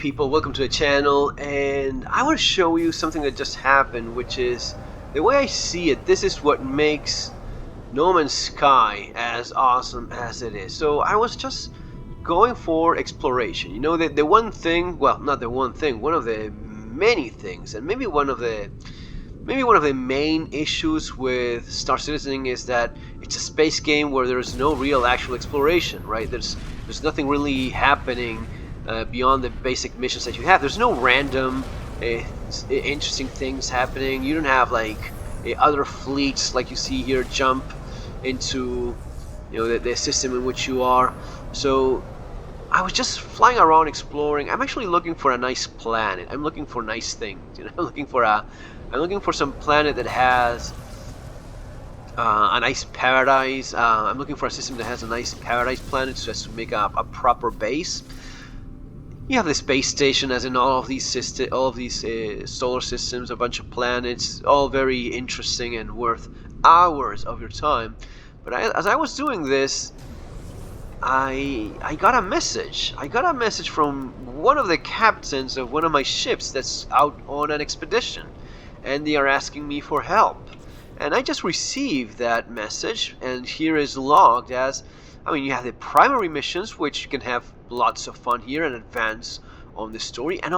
people, welcome to the channel, and I want to show you something that just happened, which is the way I see it. This is what makes No Man's Sky as awesome as it is. So I was just going for exploration. You know, the one thing, well, not the one thing, one of the many things, and maybe one of the main issues with Star Citizen is that it's a space game where there's no real actual exploration, right? There's nothing really happening beyond the basic missions that you have. There's no random interesting things happening. You don't have like other fleets like you see here jump into the system in which you are. So I was just flying around exploring. I'm actually looking for a nice planet. I'm looking for nice things. I'm looking for some planet that has a nice paradise. I'm looking for a system that has a nice paradise planet, so as to make a proper base. You have the space station, as in all of these solar systems, a bunch of planets, all very interesting and worth hours of your time. But as I was doing this, I got a message. I got a message from one of the captains of one of my ships that's out on an expedition, and they are asking me for help. And I just received that message, and here is logged as, you have the primary missions, which you can have lots of fun here and advance on the story, and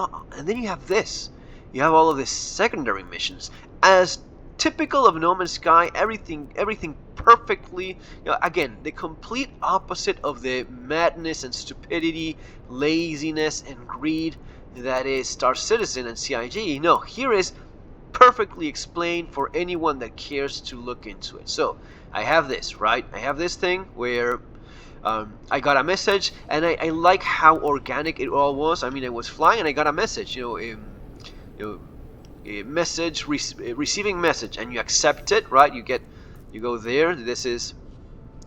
then you have this. You have all of the secondary missions. As typical of No Man's Sky, everything perfectly, again, the complete opposite of the madness and stupidity, laziness and greed that is Star Citizen and CIG. No, here is perfectly explained for anyone that cares to look into it. So I have this, right? I have this thing where I got a message, and I like how organic it all was. I was flying and I got a message, receiving message, and you accept it, right? You go there. This is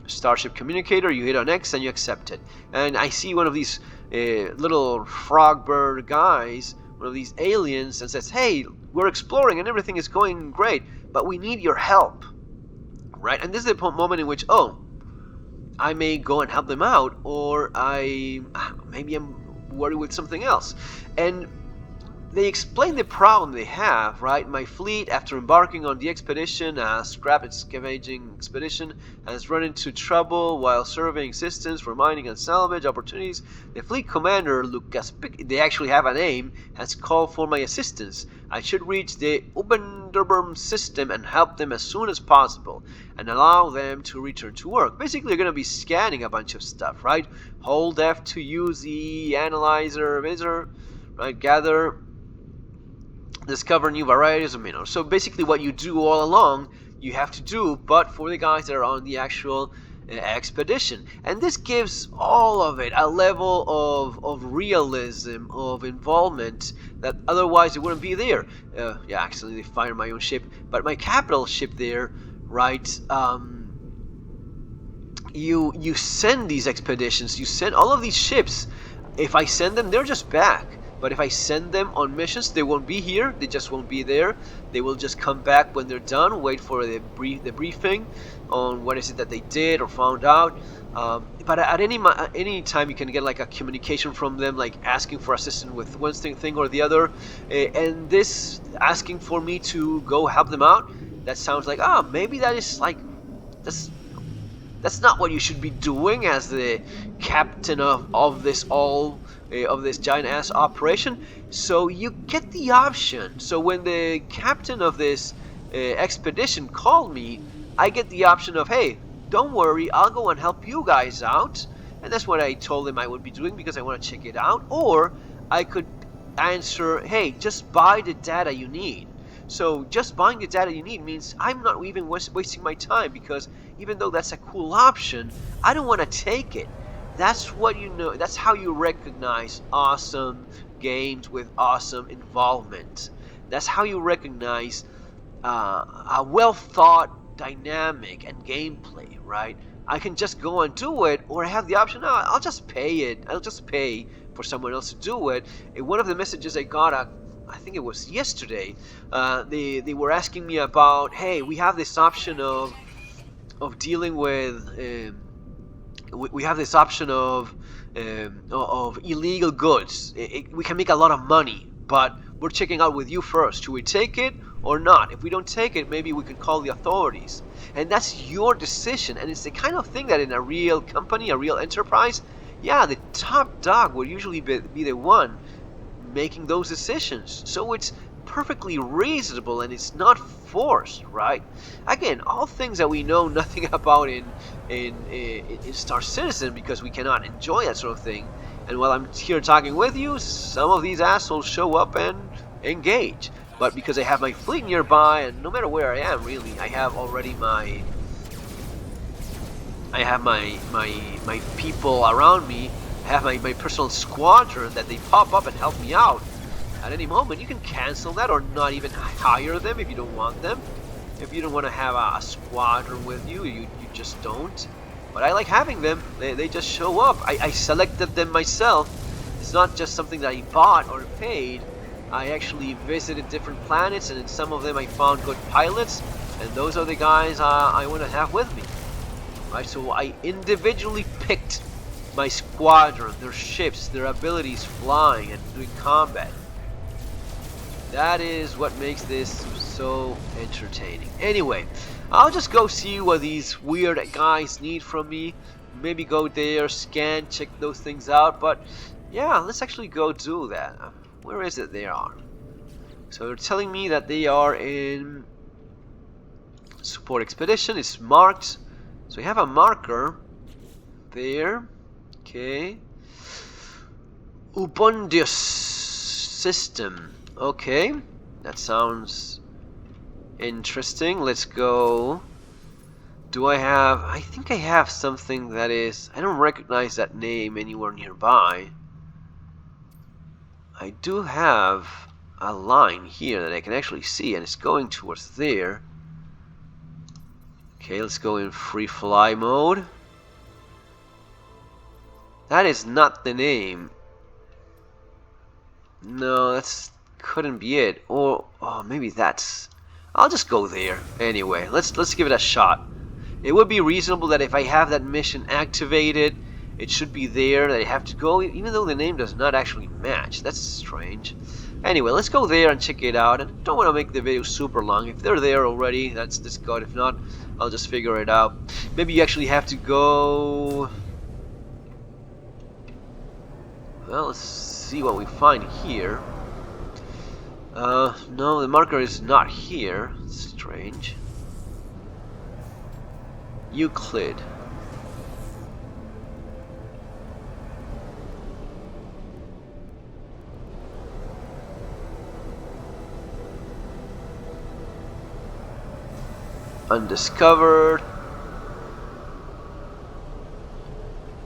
Starship Communicator. You hit on X and you accept it. And I see one of these little frog bird guys, one of these aliens, and says, "Hey, we're exploring and everything is going great, but we need your help." Right? And this is the moment in which, I may go and help them out, or maybe I'm worried with something else. And they explain the problem they have, right? My fleet, after embarking on the expedition, a scrap scavenging expedition, has run into trouble while surveying systems for mining and salvage opportunities. The fleet commander, Lucas, they actually have a name, has called for my assistance. I should reach the Ubunderburm system and help them as soon as possible, and allow them to return to work. Basically, you're going to be scanning a bunch of stuff, right? Hold F to use the analyzer, right? Gather, discover new varieties of minerals. So basically what you do all along, you have to do, but for the guys that are on the actual expedition. And this gives all of it a level of realism, of involvement, that otherwise it wouldn't be there. Yeah, actually they fired my own ship, but my capital ship there, right? You send these expeditions, you send all of these ships. If I send them, they're just back. But if I send them on missions, they won't be here. They just won't be there. They will just come back when they're done, wait for the briefing on what is it that they did or found out. But at any time, you can get like a communication from them, like asking for assistance with one thing or the other. And this asking for me to go help them out, that sounds like, maybe that is like, that's not what you should be doing as the captain of this giant ass operation. So you get the option. So when the captain of this expedition called me, I get the option of, hey, don't worry, I'll go and help you guys out. And that's what I told him I would be doing, because I want to check it out. Or I could answer, hey, just buy the data you need. So just buying the data you need means I'm not even wasting my time, because even though that's a cool option, I don't want to take it. That's what that's how you recognize awesome games with awesome involvement. That's how you recognize a well-thought dynamic and gameplay, right? I can just go and do it, or I have the option, I'll just pay it. I'll just pay for someone else to do it. And one of the messages I got, I think it was yesterday, they were asking me about, hey, we have this option of dealing with we have this option of illegal goods. We can make a lot of money, but we're checking out with you first. Should we take it or not? If we don't take it, maybe we can call the authorities. And that's your decision. And it's the kind of thing that in a real company, a real enterprise, yeah, the top dog would usually be the one making those decisions. So it's perfectly reasonable and it's not forced, right? Again, all things that we know nothing about in Star Citizen, because we cannot enjoy that sort of thing. And while I'm here talking with you, some of these assholes show up and engage. But because I have my fleet nearby, and no matter where I am, really, I have already my people around me. I have my personal squadron that they pop up and help me out at any moment. You can cancel that or not even hire them if you don't want them. If you don't want to have a squadron with you, you just don't. But I like having them. They just show up. I selected them myself. It's not just something that I bought or paid. I actually visited different planets, and in some of them I found good pilots, and those are the guys I want to have with me. Right? So I individually picked my squadron, their ships, their abilities flying and doing combat. That is what makes this so entertaining. Anyway, I'll just go see what these weird guys need from me. Maybe go there, scan, check those things out. But yeah, let's actually go do that. Where is it they are? So they're telling me that they are in support expedition. It's marked. So we have a marker there. Okay. Ubundius system. Okay. That sounds interesting. Let's go. Do I have... I think I have something that is... I don't recognize that name anywhere nearby. I do have a line here that I can actually see, and it's going towards there. Okay, let's go in free fly mode. That is not the name. No, that's couldn't be it. Or oh, maybe that's... I'll just go there. Anyway, let's give it a shot. It would be reasonable that if I have that mission activated, it should be there, that I have to go, even though the name does not actually match. That's strange. Anyway, let's go there and check it out. And don't want to make the video super long. If they're there already, that's good. If not, I'll just figure it out. Maybe you actually have to go... Well, let's see what we find here. No, the marker is not here. Strange. Euclid. Undiscovered.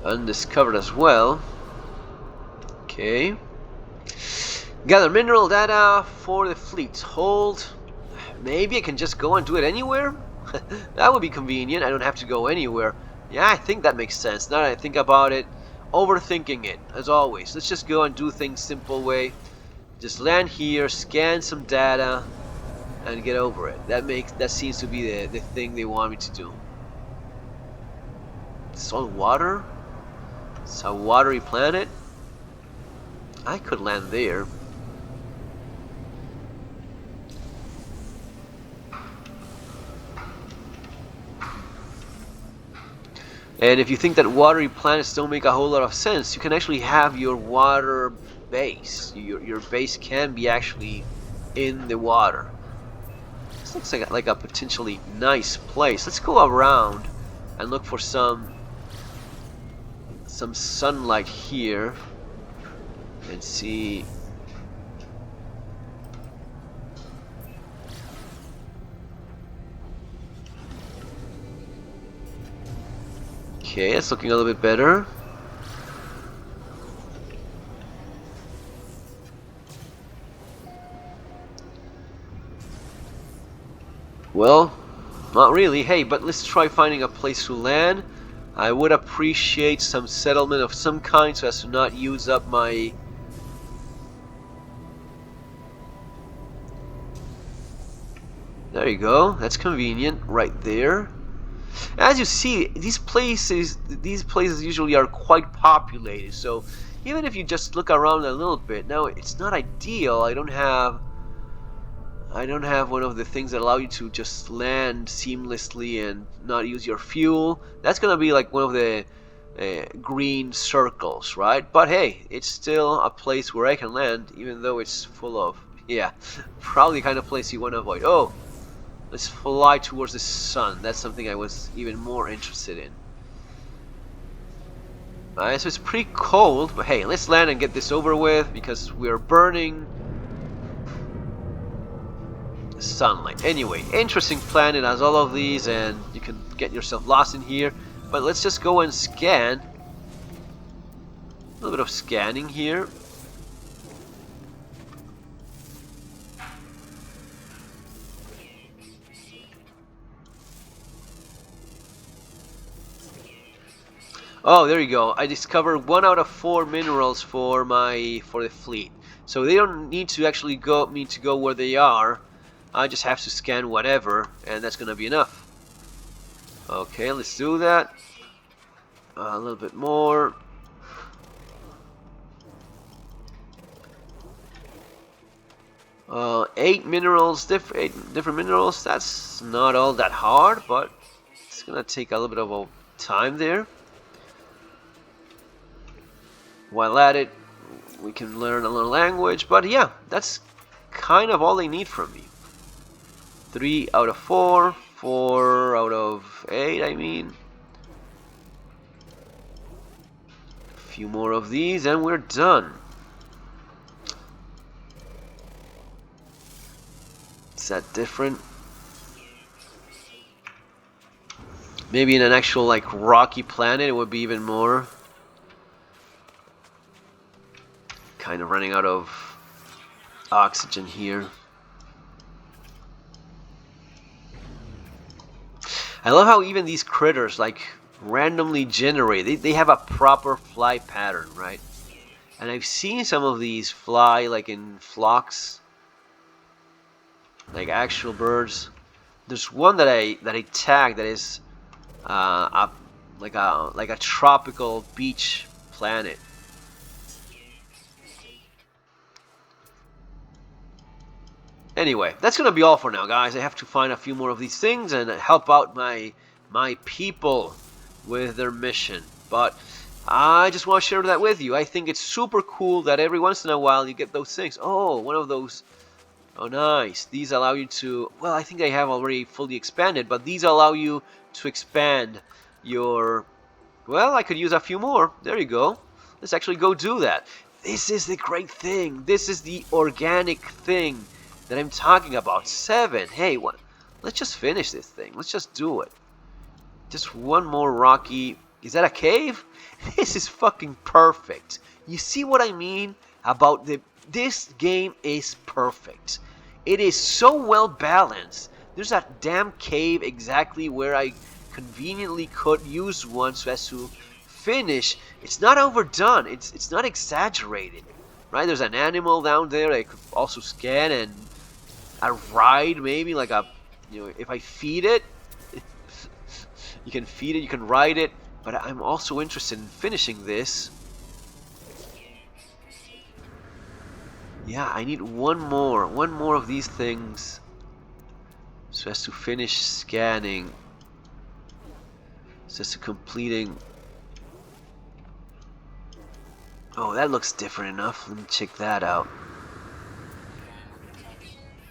Undiscovered as well. Okay. Gather mineral data for the fleet. Hold. Maybe I can just go and do it anywhere? That would be convenient. I don't have to go anywhere. Yeah, I think that makes sense. Now that I think about it, overthinking it, as always. Let's just go and do things simple way. Just land here, scan some data, and get over it. That seems to be the thing they want me to do. Salt water? It's a watery planet? I could land there. And if you think that watery planets don't make a whole lot of sense, you can actually have your water base. Your base can be actually in the water. This looks like a potentially nice place. Let's go around and look for some sunlight here and see. Okay, it's looking a little bit better. Well, not really. Hey, but let's try finding a place to land. I would appreciate some settlement of some kind so as to not use up my... There you go. That's convenient right there. As you see, these places usually are quite populated. So even if you just look around a little bit, now it's not ideal. I don't have one of the things that allow you to just land seamlessly and not use your fuel. That's gonna be like one of the green circles, right? But hey, it's still a place where I can land, even though it's full of, yeah, probably the kind of place you want to avoid. Oh, let's fly towards the sun. That's something I was even more interested in. So it's pretty cold, but hey, let's land and get this over with, because we're burning sunlight. Anyway, interesting planet as all of these, and you can get yourself lost in here. But let's just go and scan. A little bit of scanning here. Oh, there you go. I discovered 1 out of 4 minerals for the fleet. So they don't need to actually go where they are. I just have to scan whatever, and that's gonna be enough. Okay, let's do that. A little bit more. Eight different minerals. That's not all that hard, but it's gonna take a little bit of a time there. While at it, we can learn a little language, but yeah, that's kind of all they need from me. 3 out of 4, 4 out of 8, I mean. A few more of these and we're done. Is that different? Maybe in an actual like rocky planet it would be even more. Kind of running out of oxygen here. I love how even these critters like randomly generate. They have a proper fly pattern, right? And I've seen some of these fly like in flocks, like actual birds. There's one that I tagged that is like a tropical beach planet. Anyway, that's gonna be all for now, guys. I have to find a few more of these things and help out my people with their mission. But I just want to share that with you. I think it's super cool that every once in a while you get those things. Oh, one of those. Oh, nice. These allow you to... Well, I think they have already fully expanded, but these allow you to expand your... Well, I could use a few more. There you go. Let's actually go do that. This is the great thing. This is the organic thing that I'm talking about. 7. Hey, what? Let's just finish this thing. Let's just do it. Just one more rocky... Is that a cave? This is fucking perfect. You see what I mean about this game is perfect. It is so well balanced. There's that damn cave exactly where I conveniently could use one so as to finish. It's not overdone. It's not exaggerated. Right? There's an animal down there I could also scan, and a ride maybe, like a, you know, if I feed it, you can feed it, you can ride it. But I'm also interested in finishing this. Yeah, I need one more of these things so as to finish scanning, so as to completing. Oh, that looks different enough. Let me check that out.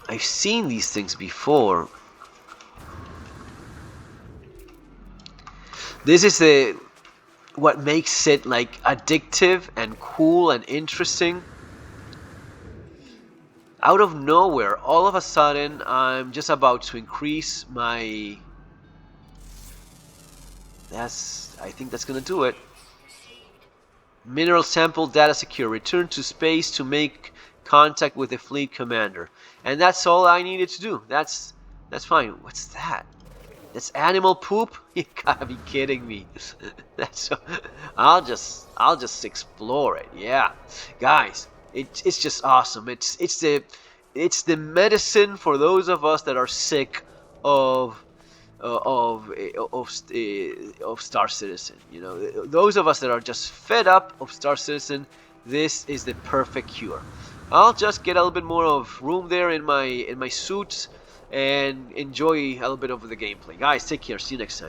I've seen these things before. This is what makes it like addictive and cool and interesting. Out of nowhere, all of a sudden, I'm just about to increase my... I think that's gonna do it. Mineral sample data secure. Return to space to make contact with the fleet commander. And that's all I needed to do. That's fine. What's that? That's animal poop? You gotta be kidding me. That's I'll just explore it. Yeah, guys, it's just awesome. It's the medicine for those of us that are sick of of Star Citizen. You know, those of us that are just fed up of Star Citizen, this is the perfect cure. I'll just get a little bit more of room there in my suits and enjoy a little bit of the gameplay. Guys, take care. See you next time.